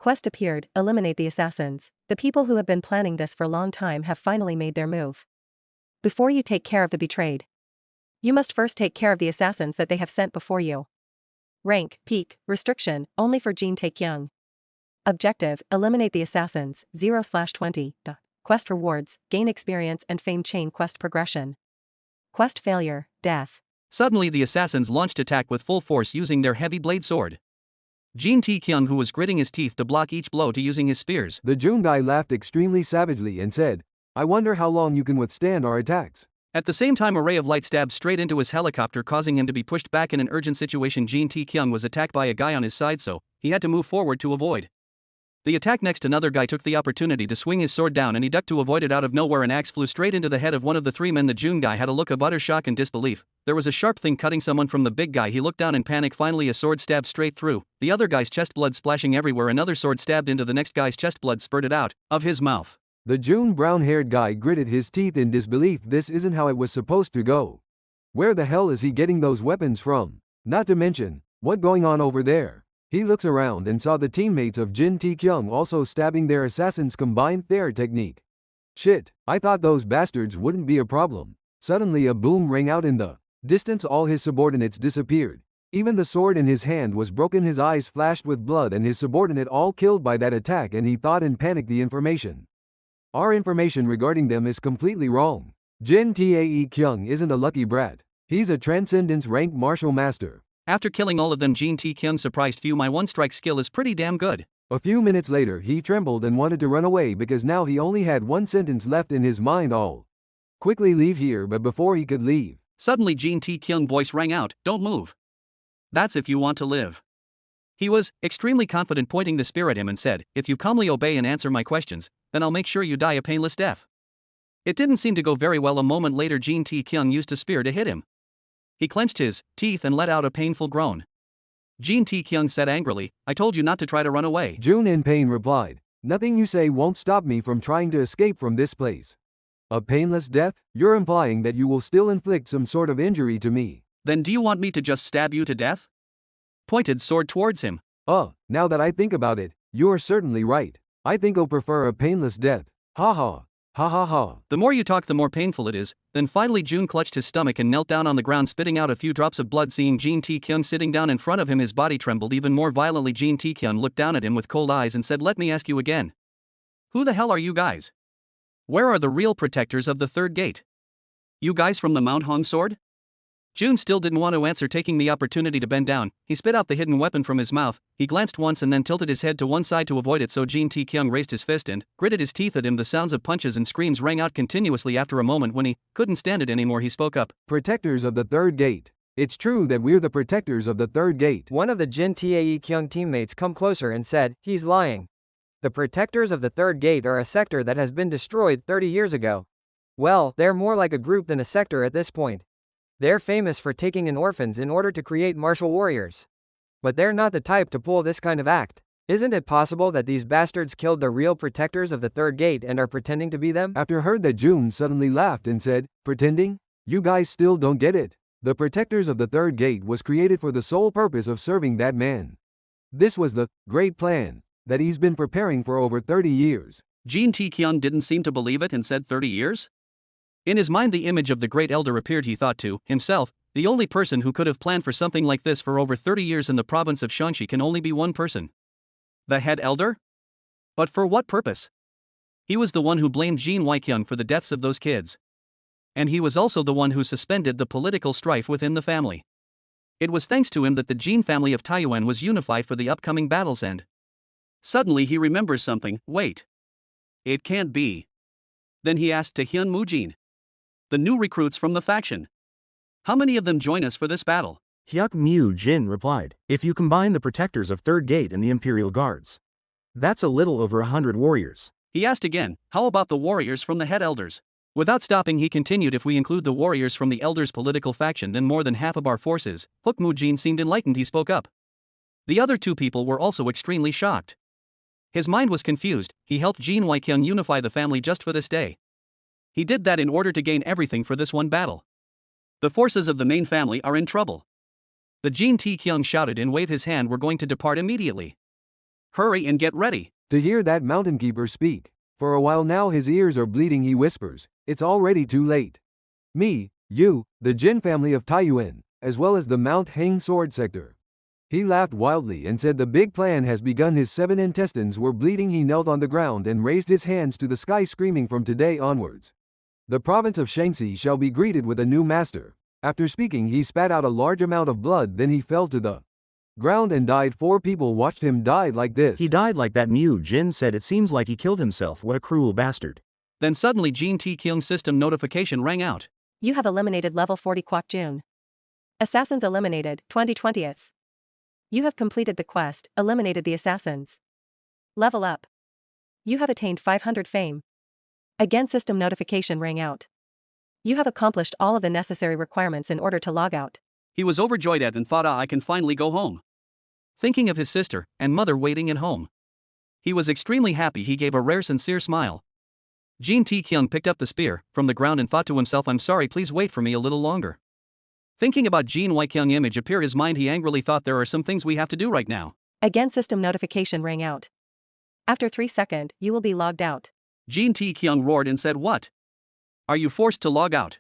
Quest appeared, eliminate the assassins. The people who have been planning this for a long time have finally made their move. Before you take care of the betrayed, you must first take care of the assassins that they have sent before you. Rank, peak, restriction, only for Jin Taekyung. Objective, eliminate the assassins, 0/20. Quest rewards, gain experience and fame chain quest progression. Quest failure, death. Suddenly the assassins launched attack with full force using their heavy blade sword. Jin Taekyung, who was gritting his teeth to block each blow to using his spears. The June guy laughed extremely savagely and said, "I wonder how long you can withstand our attacks." At the same time, a ray of light stabbed straight into his helicopter, causing him to be pushed back in an urgent situation. Jin Taekyung was attacked by a guy on his side, so he had to move forward to avoid the attack. Next, another guy took the opportunity to swing his sword down and he ducked to avoid it. Out of nowhere, an axe flew straight into the head of one of the three men. The June guy had a look of utter shock and disbelief. There was a sharp thing cutting someone from the big guy. He looked down in panic. Finally, a sword stabbed straight through the other guy's chest, blood splashing everywhere. Another sword stabbed into the next guy's chest, blood spurted out of his mouth. The June brown-haired guy gritted his teeth in disbelief. This isn't how it was supposed to go. Where the hell is he getting those weapons from? Not to mention, what's going on over there? He looks around and saw the teammates of Jin Taekyung also stabbing their assassins. Combined their technique. Shit, I thought those bastards wouldn't be a problem. Suddenly a boom rang out in the distance. All his subordinates disappeared. Even the sword in his hand was broken. His eyes flashed with blood and his subordinate all killed by that attack, and he thought in panic, the information. Our information regarding them is completely wrong. Jin Taekyung isn't a lucky brat. He's a transcendence rank martial master. After killing all of them, Jin Taekyung surprised few. My one-strike skill is pretty damn good. A few minutes later, he trembled and wanted to run away because now he only had one sentence left in his mind: "I'll quickly leave here." But before he could leave, suddenly Jin Taekyung's voice rang out, "Don't move. That's if you want to live." He was extremely confident, pointing the spear at him and said, "If you calmly obey and answer my questions, then I'll make sure you die a painless death." It didn't seem to go very well. A moment later, Jin Taekyung used a spear to hit him. He clenched his teeth and let out a painful groan. Jin Taekyung said angrily, "I told you not to try to run away." June in pain replied, "Nothing you say won't stop me from trying to escape from this place." "A painless death? You're implying that you will still inflict some sort of injury to me." "Then do you want me to just stab you to death?" Pointed sword towards him. Now that I think about it, you're certainly right. I think I'll prefer a painless death. Ha ha. Ha ha ha. The more you talk, the more painful it is. Then finally June clutched his stomach and knelt down on the ground, spitting out a few drops of blood. Seeing Jin Taekyung sitting down in front of him, his body trembled even more violently. Jin Taekyung looked down at him with cold eyes and said, "Let me ask you again. Who the hell are you guys? Where are the real protectors of the third gate? You guys from the Mount Hong sword?" June still didn't want to answer. Taking the opportunity to bend down, he spit out the hidden weapon from his mouth. He glanced once and then tilted his head to one side to avoid it, so Jin Taekyung raised his fist and gritted his teeth at him. The sounds of punches and screams rang out continuously. After a moment, when he couldn't stand it anymore, he spoke up. "Protectors of the third gate. It's true that we're the protectors of the third gate." One of the Jin Taekyung teammates come closer and said, "He's lying. The protectors of the third gate are a sector that has been destroyed 30 years ago. Well, they're more like a group than a sector at this point. They're famous for taking in orphans in order to create martial warriors. But they're not the type to pull this kind of act. Isn't it possible that these bastards killed the real protectors of the third gate and are pretending to be them?" After heard that, June suddenly laughed and said, "Pretending? You guys still don't get it. The protectors of the third gate was created for the sole purpose of serving that man. This was the great plan that he's been preparing for over 30 years. Jin Taekyung didn't seem to believe it and said, 30 years? In his mind the image of the great elder appeared. He thought to himself, the only person who could have planned for something like this for over 30 years in the province of Shaanxi can only be one person. The head elder? But for what purpose? He was the one who blamed Jin Taekyung for the deaths of those kids. And he was also the one who suspended the political strife within the family. It was thanks to him that the Jin family of Taiyuan was unified for the upcoming battles. And suddenly he remembers something. Wait. It can't be. Then he asked to Hyun Mujin, the new recruits from the faction, "How many of them join us for this battle?" Hyuk Mu Jin replied, "If you combine the protectors of Third Gate and the Imperial Guards, that's a little over 100 warriors." He asked again, "How about the warriors from the head elders?" Without stopping he continued, "If we include the warriors from the elders' political faction, then more than half of our forces." Hyuk Mu Jin seemed enlightened. He spoke up. The other two people were also extremely shocked. His mind was confused. He helped Jin Taekyung unify the family just for this day. He did that in order to gain everything for this one battle. The forces of the main family are in trouble. The Jin Taekyung shouted and waved his hand. "We're going to depart immediately. Hurry and get ready. To hear that mountain keeper speak, for a while now his ears are bleeding, he whispers, "It's already too late. Me, you, the Jin family of Taiyuan, as well as the Mount Heng sword sector." He laughed wildly and said the big plan has begun. His 7 intestines were bleeding. He knelt on the ground and raised his hands to the sky, screaming, "From today onwards, the province of Shaanxi shall be greeted with a new master." After speaking, he spat out a large amount of blood, then he fell to the ground and died. 4 people watched him die like this. He died like that. Mu Jin said, "It seems like he killed himself. What a cruel bastard." Then suddenly Jin Tae-kyung's system notification rang out. You have eliminated level 40 Kwak Jun. Assassins eliminated, 20/20ths. You have completed the quest, eliminated the assassins. Level up. You have attained 500 fame. Again system notification rang out. You have accomplished all of the necessary requirements in order to log out. He was overjoyed at and thought, I can finally go home. Thinking of his sister and mother waiting at home. He was extremely happy. He gave a rare sincere smile. Jin Tae-kyung picked up the spear from the ground and thought to himself, I'm sorry, please wait for me a little longer. Thinking about Jin Wai-kyung image appear his mind, he angrily thought, there are some things we have to do right now. Again system notification rang out. After 3 seconds, you will be logged out. Jin Tae-kyung roared and said, what? Are you forced to log out?